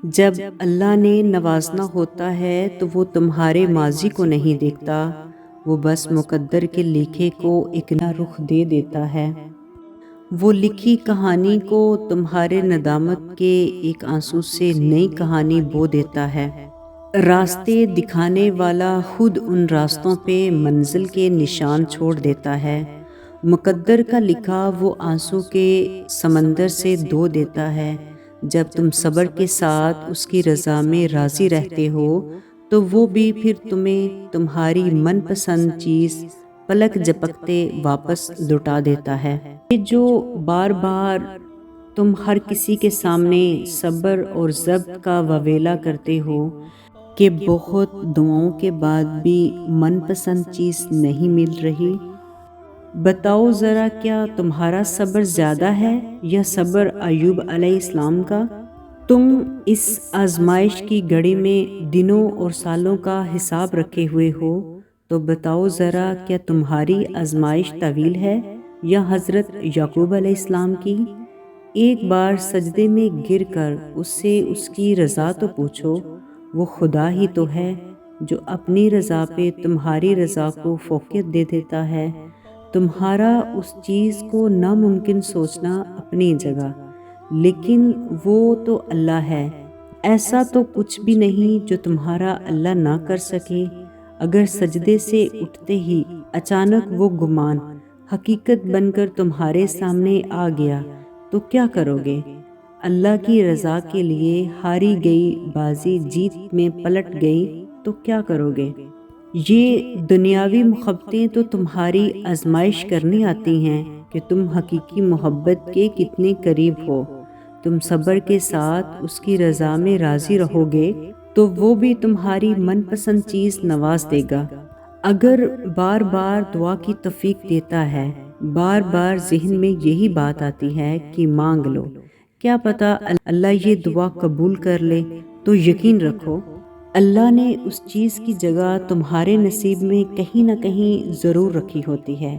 جب اللہ نے نوازنا ہوتا ہے تو وہ تمہارے ماضی کو نہیں دیکھتا، وہ بس مقدر کے لکھے کو ایک نیا رخ دے دیتا ہے۔ وہ لکھی کہانی کو تمہارے ندامت کے ایک آنسو سے نئی کہانی بو دیتا ہے۔ راستے دکھانے والا خود ان راستوں پہ منزل کے نشان چھوڑ دیتا ہے۔ مقدر کا لکھا وہ آنسو کے سمندر سے دھو دیتا ہے۔ جب تم صبر کے ساتھ اس کی رضا میں راضی رہتے ہو تو وہ بھی پھر تمہیں تمہاری من پسند چیز پلک جھپکتے واپس لوٹا دیتا ہے۔ یہ جو بار بار تم ہر کسی کے سامنے صبر اور ضبط کا واویلا کرتے ہو کہ بہت دعاؤں کے بعد بھی من پسند چیز نہیں مل رہی، بتاؤ ذرا کیا تمہارا صبر زیادہ ہے یا صبر ایوب علیہ السلام کا؟ تم اس آزمائش کی گھڑی میں دنوں اور سالوں کا حساب رکھے ہوئے ہو، تو بتاؤ ذرا کیا تمہاری آزمائش طویل ہے یا حضرت یعقوب علیہ السلام کی؟ ایک بار سجدے میں گر کر اس سے اس کی رضا تو پوچھو، وہ خدا ہی تو ہے جو اپنی رضا پہ تمہاری رضا کو فوقیت دے دیتا ہے۔ تمہارا اس چیز کو ناممکن سوچنا اپنی جگہ، لیکن وہ تو اللہ ہے، ایسا تو کچھ بھی نہیں جو تمہارا اللہ نہ کر سکے۔ اگر سجدے سے اٹھتے ہی اچانک وہ گمان حقیقت بن کر تمہارے سامنے آ گیا تو کیا کرو گے؟ اللہ کی رضا کے لیے ہاری گئی بازی جیت میں پلٹ گئی تو کیا کرو گے؟ یہ دنیاوی محبتیں تو تمہاری آزمائش کرنے آتی ہیں کہ تم حقیقی محبت کے کتنے قریب ہو۔ تم صبر کے ساتھ اس کی رضا میں راضی رہو گے تو وہ بھی تمہاری من پسند چیز نواز دے گا۔ اگر بار بار دعا کی توفیق دیتا ہے، بار بار ذہن میں یہی بات آتی ہے کہ مانگ لو، کیا پتہ اللہ یہ دعا قبول کر لے، تو یقین رکھو اللہ نے اس چیز کی جگہ تمہارے نصیب میں کہیں نہ کہیں ضرور رکھی ہوتی ہے۔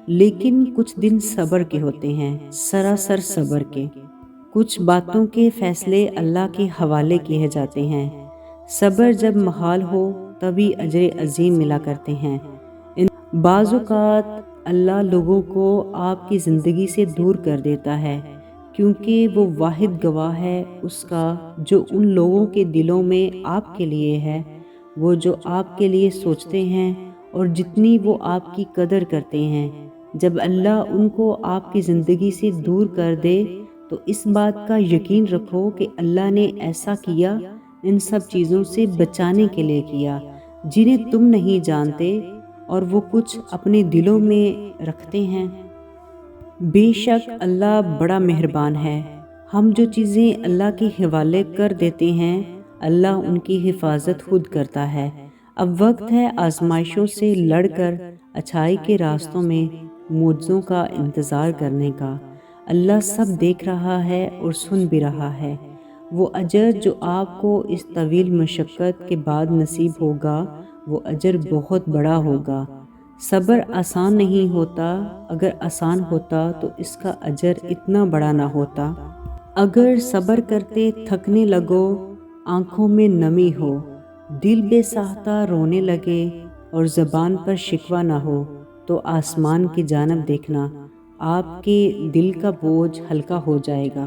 لیکن کچھ دن صبر کے ہوتے ہیں، سراسر صبر کے۔ کچھ باتوں کے فیصلے اللہ کے حوالے کیے جاتے ہیں۔ صبر جب محال ہو تبھی اجر عظیم ملا کرتے ہیں۔ بعض اوقات اللہ لوگوں کو آپ کی زندگی سے دور کر دیتا ہے کیونکہ وہ واحد گواہ ہے اس کا جو ان لوگوں کے دلوں میں آپ کے لیے ہے، وہ جو آپ کے لیے سوچتے ہیں اور جتنی وہ آپ کی قدر کرتے ہیں۔ جب اللہ ان کو آپ کی زندگی سے دور کر دے تو اس بات کا یقین رکھو کہ اللہ نے ایسا کیا ان سب چیزوں سے بچانے کے لیے کیا جنہیں تم نہیں جانتے اور وہ کچھ اپنے دلوں میں رکھتے ہیں۔ بے شک اللہ بڑا مہربان ہے۔ ہم جو چیزیں اللہ کے حوالے کر دیتے ہیں اللہ ان کی حفاظت خود کرتا ہے۔ اب وقت ہے آزمائشوں سے لڑ کر اچھائی کے راستوں میں معجزوں کا انتظار کرنے کا۔ اللہ سب دیکھ رہا ہے اور سن بھی رہا ہے۔ وہ اجر جو آپ کو اس طویل مشقت کے بعد نصیب ہوگا وہ اجر بہت بڑا ہوگا۔ صبر آسان نہیں ہوتا، اگر آسان ہوتا تو اس کا اجر اتنا بڑا نہ ہوتا۔ اگر صبر کرتے تھکنے لگو، آنکھوں میں نمی ہو، دل بے ساختہ رونے لگے اور زبان پر شکوہ نہ ہو تو آسمان کی جانب دیکھنا، آپ کے دل کا بوجھ ہلکا ہو جائے گا۔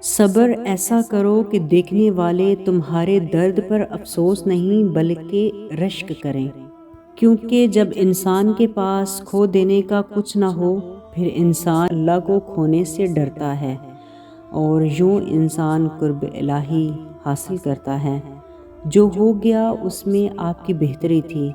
صبر ایسا کرو کہ دیکھنے والے تمہارے درد پر افسوس نہیں بلکہ رشک کریں، کیونکہ جب انسان کے پاس کھو دینے کا کچھ نہ ہو پھر انسان اللہ کو کھونے سے ڈرتا ہے، اور یوں انسان قرب الہی حاصل کرتا ہے۔ جو ہو گیا اس میں آپ کی بہتری تھی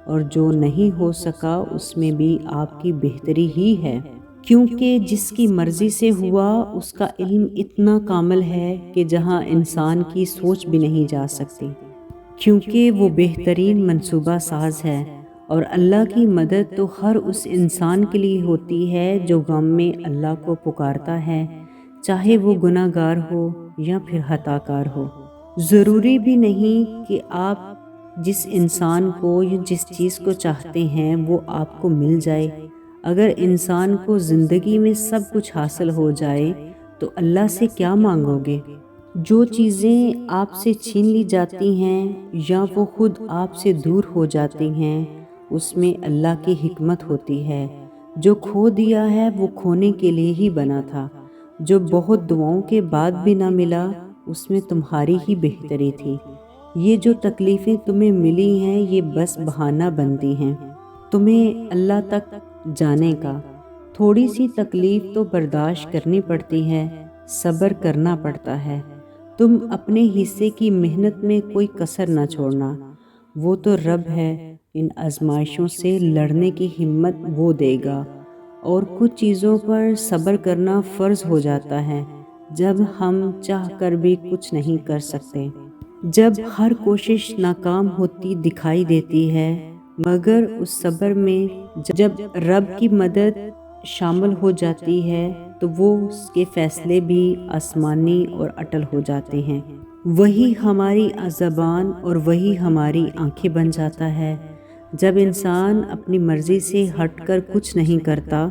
اور جو نہیں ہو سکا اس میں بھی آپ کی بہتری ہی ہے، کیونکہ جس کی مرضی سے ہوا اس کا علم اتنا کامل ہے کہ جہاں انسان کی سوچ بھی نہیں جا سکتی، کیونکہ وہ بہترین منصوبہ ساز ہے۔ اور اللہ کی مدد تو ہر اس انسان کے لیے ہوتی ہے جو غم میں اللہ کو پکارتا ہے، چاہے وہ گناہ گار ہو یا پھر خطا کار ہو۔ ضروری بھی نہیں کہ آپ جس انسان کو یا جس چیز کو چاہتے ہیں وہ آپ کو مل جائے۔ اگر انسان کو زندگی میں سب کچھ حاصل ہو جائے تو اللہ سے کیا مانگو گے؟ جو چیزیں آپ سے چھین لی جاتی ہیں یا وہ خود آپ سے دور ہو جاتی ہیں، اس میں اللہ کی حکمت ہوتی ہے۔ جو کھو دیا ہے وہ کھونے کے لیے ہی بنا تھا۔ جو بہت دعاؤں کے بعد بھی نہ ملا، اس میں تمہاری ہی بہتری تھی۔ یہ جو تکلیفیں تمہیں ملی ہیں یہ بس بہانہ بنتی ہیں تمہیں اللہ تک جانے کا۔ تھوڑی سی تکلیف تو برداشت کرنی پڑتی ہے، صبر کرنا پڑتا ہے۔ تم اپنے حصے کی محنت میں کوئی کسر نہ چھوڑنا، وہ تو رب ہے، ان آزمائشوں سے لڑنے کی ہمت وہ دے گا۔ اور کچھ چیزوں پر صبر کرنا فرض ہو جاتا ہے جب ہم چاہ کر بھی کچھ نہیں کر سکتے، جب ہر کوشش ناکام ہوتی دکھائی دیتی ہے، مگر اس صبر میں جب رب کی مدد شامل ہو جاتی ہے تو وہ اس کے فیصلے بھی آسمانی اور اٹل ہو جاتے ہیں۔ وہی ہماری زبان اور وہی ہماری آنکھیں بن جاتا ہے۔ جب انسان اپنی مرضی سے ہٹ کر کچھ نہیں کرتا،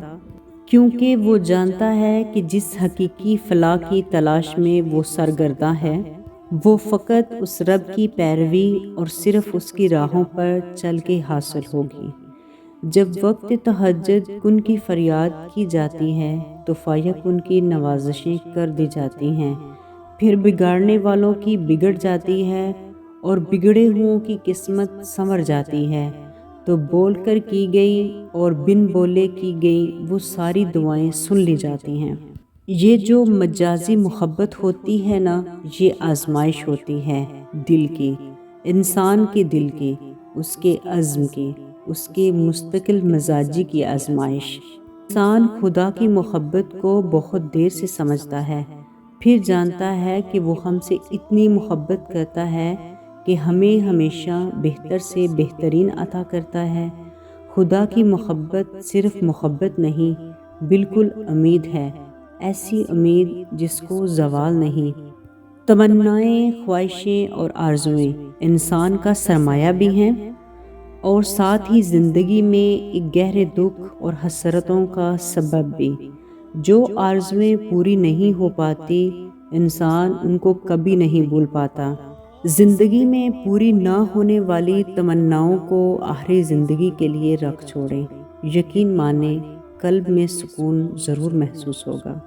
کیونکہ وہ جانتا ہے کہ جس حقیقی فلاح کی تلاش میں وہ سرگرداں ہے، وہ فقط اس رب کی پیروی اور صرف اس کی راہوں پر چل کے حاصل ہوگی۔ جب وقت تہجد کن کی فریاد کی جاتی ہے تو فیکن کی نوازشیں کر دی جاتی ہیں، پھر بگاڑنے والوں کی بگڑ جاتی ہے اور بگڑے ہوئوں کی قسمت سنور جاتی ہے، تو بول کر کی گئی اور بن بولے کی گئی وہ ساری دعائیں سن لی جاتی ہیں۔ یہ جو مجازی محبت ہوتی ہے نا، یہ آزمائش ہوتی ہے دل کی، انسان کے دل کی، اس کے عزم کی، اس کے مستقل مزاجی کی آزمائش۔ انسان خدا کی محبت کو بہت دیر سے سمجھتا ہے، پھر جانتا ہے کہ وہ ہم سے اتنی محبت کرتا ہے کہ ہمیں ہمیشہ بہتر سے بہترین عطا کرتا ہے۔ خدا کی محبت صرف محبت نہیں، بالکل امید ہے، ایسی امید جس کو زوال نہیں۔ تمنائیں، خواہشیں اور آرزوئیں انسان کا سرمایہ بھی ہیں اور ساتھ ہی زندگی میں ایک گہرے دکھ اور حسرتوں کا سبب بھی۔ جو آرزوئیں پوری نہیں ہو پاتی، انسان ان کو کبھی نہیں بھول پاتا۔ زندگی میں پوری نہ ہونے والی تمناؤں کو آخری زندگی کے لیے رکھ چھوڑیں، یقین مانیں قلب میں سکون ضرور محسوس ہوگا۔